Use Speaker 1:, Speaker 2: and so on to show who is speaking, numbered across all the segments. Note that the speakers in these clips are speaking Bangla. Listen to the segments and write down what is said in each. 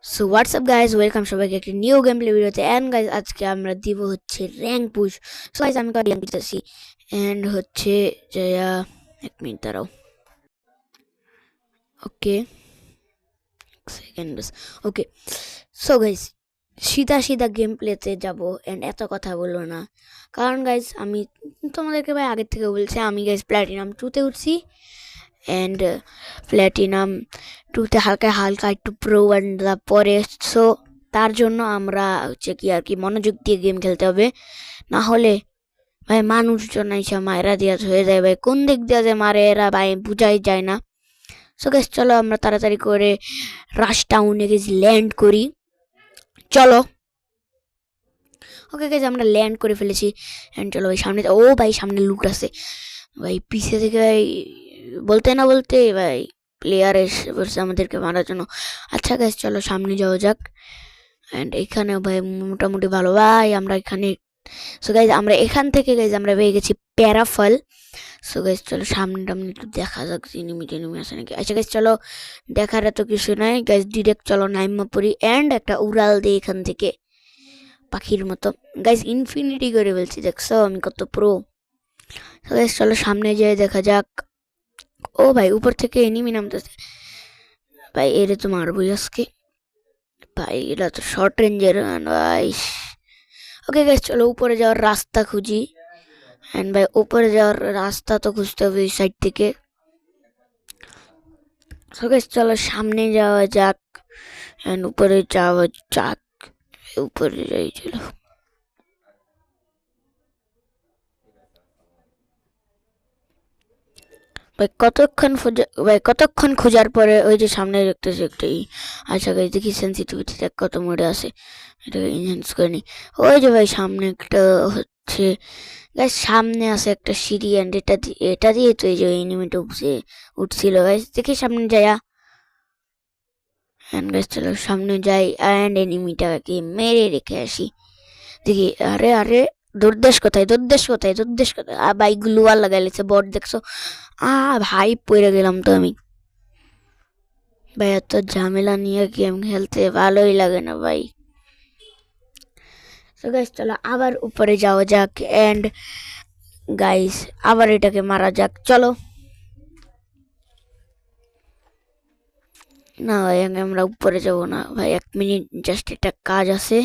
Speaker 1: সো হোয়াটসঅ্যাপ গাইজ, ওয়েলকাম সবাইকে একটি নিউ গেম প্লে ভিডিওতে। অ্যান্ড গাইজ আজকে আমরা দিব হচ্ছে র্যাঙ্ক পুশ। সো গাইজ আমি র্যাঙ্ক দিতেছি অ্যান্ড হচ্ছে যে এক মিনিট দাঁড়াও। Okay second base. Okay so guys সিধা সিধা গেম প্লেতে যাবো অ্যান্ড এত কথা বলবো না, কারণ গাইজ আমি তোমাদেরকে ভাই আগের থেকে বলছি আমি গাইজ প্ল্যাটিনাম 2-তে উঠছি অ্যান্ড প্ল্যাটিনাম 2-তে হালকা হালকা একটু প্রো অ্যান্ড পরে। সো তার জন্য আমরা হচ্ছে কি আর কি মনোযোগ দিয়ে গেম খেলতে হবে, না হলে ভাই মানুষজন এসে মায়েরা দিয়া হয়ে যায় ভাই, কোন দিক দিয়ে যে মারে এরা ভাই বুঝাই যায় না। সো গেস চলো আমরা তাড়াতাড়ি করে রাশ টাউনে গেছি ল্যান্ড করি, চলো। ওকে গেছে আমরা ল্যান্ড করে ফেলেছি অ্যান্ড চলো ভাই সামনে। ও ভাই সামনে লুট আছে ভাই, পিছে থেকে ভাই বলতে না বলতে ভাই প্লেয়ার এসে বলছে আমাদেরকে মারার জন্য। আচ্ছা গাইজ চলো সামনে যাওয়া যাক অ্যান্ড এখানে ভাই মোটামুটি ভালো ভাই আমরা এখানে। সো গাইজ আমরা এখান থেকে গাইজ আমরা পেয়ে গেছি প্যারাফল। সো গাইজ চলো সামনে টামনে একটু দেখা যাক এনিমি টেনিমি আছে নাকি। আচ্ছা গাইজ চলো দেখার এত কিছু নাই গাইজ, ডিরেক্ট চলো নাইমা পড়ি অ্যান্ড একটা উড়াল দিই এখান থেকে পাখির মতো। গাইজ ইনফিনিটি করে বলছি, দেখছো আমি কত প্রো। সো গাইজ চলো সামনে যেয়ে দেখা যাক। ও ভাই উপর থেকে এনিমি নামতেছে ভাই, এরে তো মারবই আজকে ভাই, এটা তো শর্ট রেঞ্জের ভাই। ওকে গাইস চলো উপরে যাওয়ার রাস্তা খুঁজি অ্যান্ড ভাই উপরে যাওয়ার রাস্তা তো খুঁজতে হবে এই সাইড থেকে। সো গাইস চলো সামনে যাওয়া যাক অ্যান্ড উপরে যাওয়া যাক, উপরে যাই চলো। ভাই কতক্ষণ খোঁজার পরে ওই যে সামনে দেখতেছি একটাই। আচ্ছা গাইজ দেখি সেন্সিটিভিটি দেখ কত মোডে আছে, এটাকে ইনহ্যান্স করে নি। ওই যে ভাই সামনে একটা হচ্ছে গাইজ সামনে আছে একটা সিঁড়ি অ্যান্ড এটা দিয়ে তো এই যে এনিমিটা উঠছিল গাইজ, দেখি সামনে যাইয়া অ্যান্ড গাইজ চলো সামনে যাই অ্যান্ড এনিমিটাকে মেরে রেখে আসি। দেখি আরে আরে দূরদেশ কোথায় দূরদেশ কোথায় দূরদেশ কোথায়, ভাই গ্লুয়াল লাগাইছে বট দেখছো। ভাই পড়ে গেলাম তো আমি ভাই, এত ঝামেলা নিয়ে গেম খেলতে ভালোই লাগে না ভাই। তো গাইস চলো আবার উপরে যাওয়া যাক অ্যান্ড গাইস আবার এটাকে মারা যাক, চলো। না ভাই আমরা উপরে যাব না ভাই, 1 মিনিট জাস্ট একটা কাজ আছে।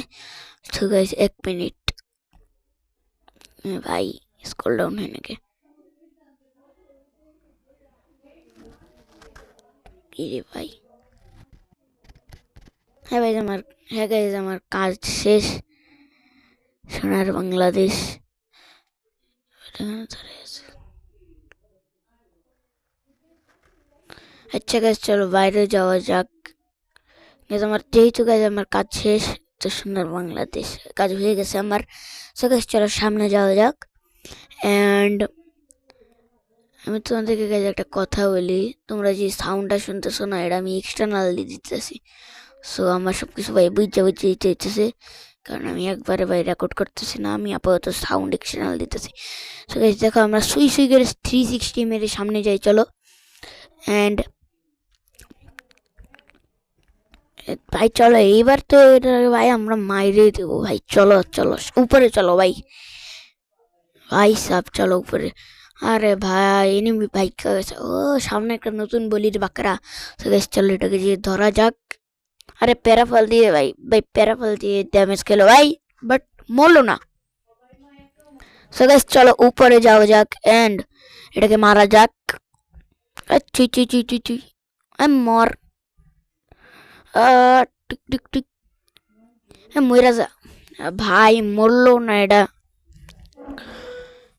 Speaker 1: তো গাইস 1 মিনিট ভাই, স্ক্রল ডাউন হয় নাকি রে ভাই। হ্যাঁ ভাই হ্যাঁ গাইজ আমার কাজ শেষ, সোনার বাংলাদেশ। আচ্ছা গাইজ চলো বাইরে যাওয়া যাক, আমার যেহেতু গাইজ আমার কাজ শেষ, তো সোনার বাংলাদেশ কাজ হয়ে গেছে আমার। সো গাইজ চলো সামনে যাওয়া যাক অ্যান্ড আমি তোমাদেরকে গাইজ একটা কথা বলি, তোমরা যে সাউন্ডটা শুনতেছো না এটা আমি এক্সটার্নাল দিয়ে দিতেছি। সো আমার সব কিছু ভাই বুঝতে দিতে হইতেছে, কারণ আমি একবারে ভাই রেকর্ড করতেছি না, আমি আপাতত সাউন্ড এক্সটার্নাল দিতেছি। সো গাইজ দেখো আমরা সুই করে 360 মেরে সামনে যাই চলো অ্যান্ড ভাই চলো এইবার তো এটা ভাই আমরা মাইরে দেবো ভাই, চলো চলো উপরে চলো ভাই, ভাই সাব চলো উপরে। আরে ভাই এনিমি ভাই গেছে, ও সামনে একটা নতুন বলির বাকরা। তো গাইস চলো এটাকে যে ধরা যাক। আরে প্যারাফল দিয়ে ভাই ভাই প্যারাফল দিয়ে ড্যামেজ খেলো ভাই, বাট মরলো না। সো গাইস চলো উপরে যাওয়া যাক এন্ড এটাকে মারা যাক। চুই চুই চুই চুই চুই মর, টিক টিক টিক মইরা যা ভাই, মরলো না এটা।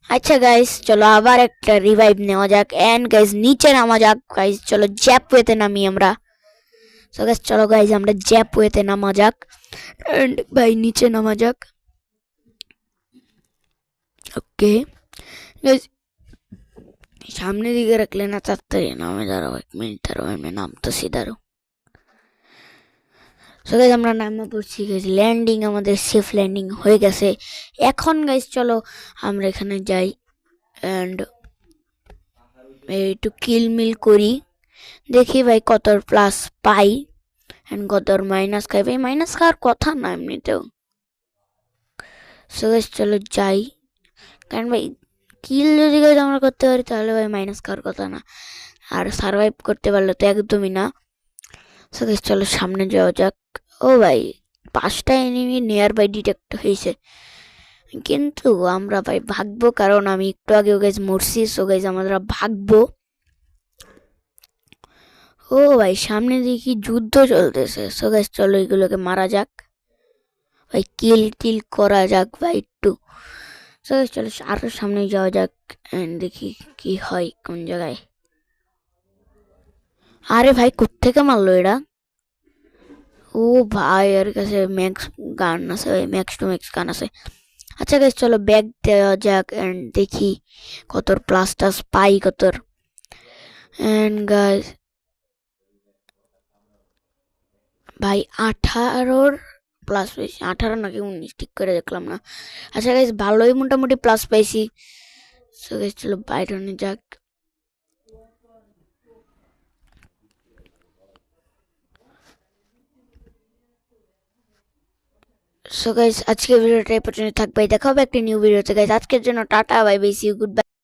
Speaker 1: আচ্ছা গাইস চলো আবার একটা রিভাইভ নেওয়া যাক এন্ড গাইস নিচে নামা যাক গাইস, চলো জ্যাপ ওয়েতে নামি আমরা। সো গাইস চলো গাইস আমরা জ্যাপ ওয়েতে নামা যাক এন্ড ভাই নিচে নামা যাক। ওকে গাইস সামনের দিকে রাখলে না তাড়াতাড়ি নামে, দাঁড়াও 1 মিনিট দাঁড়াও আমি নামতেছি, দাঁড়াও। সো গাইস আমরা নামা পড়ছি গাইস, ল্যান্ডিং আমাদের সেফ ল্যান্ডিং হয়ে গেছে। এখন গাইস চলো আমরা এখানে যাই অ্যান্ড একটু কিল মিল করি, দেখি ভাই কত plus pi and Ghadar minus খাই, ভাই মাইনাস খাওয়ার কথা না এমনিতেও। সো গাইস চলো যাই, কারণ ভাই কিল যদি গাইস আমরা করতে পারি তাহলে ভাই মাইনাস খাওয়ার কথা না, আর সার্ভাইভ করতে পারলে তো একদমই না। সো গাইস চলো সামনে যাওয়া যাক। ও ভাই 5টা এনিমি নিয়ার বাই ডিটেক্ট হয়েছে, কিন্তু আমরা ভাই ভাগবো, কারণ আমি একটু আগে গাইস মরছি। সো গাইস আমরা ভাগবো। ও ভাই সামনে দেখি যুদ্ধ চলতেছে। সো গাইস চলো এগুলোকে মারা যাক ভাই, কিল টিল করা যাক ভাই একটু। সো গাইস চলো আরো সামনে যাওয়া যাক and দেখি কি হয় কোন জায়গায়। আরে ভাই কোত্থেকে মারলো এরা? ও ভাই এর কাছে ম্যাক্স গান আছে ভাই, ম্যাক্স টু ম্যাক্স গান আছে। আচ্ছা গাইস চলো ব্যাগ দেওয়া যাক এন্ড দেখি কতর প্লাস টাস পাই কতর। এন্ড গাইস ভাই 18-র প্লাস পাইছি, 18 নাকি 19 ঠিক করে দেখলাম না। আচ্ছা গাইস ভালোই মোটামুটি প্লাস পাইছি। সো গাইস চলো বাইরে যাক। সো গাইস আজকে ভিডিওটা এই পর্যন্ত থাকবে, দেখা হবে একটা নিউ ভিডিওতে গাইস। আজকের জন্য tata, bye bye, see you, good bye.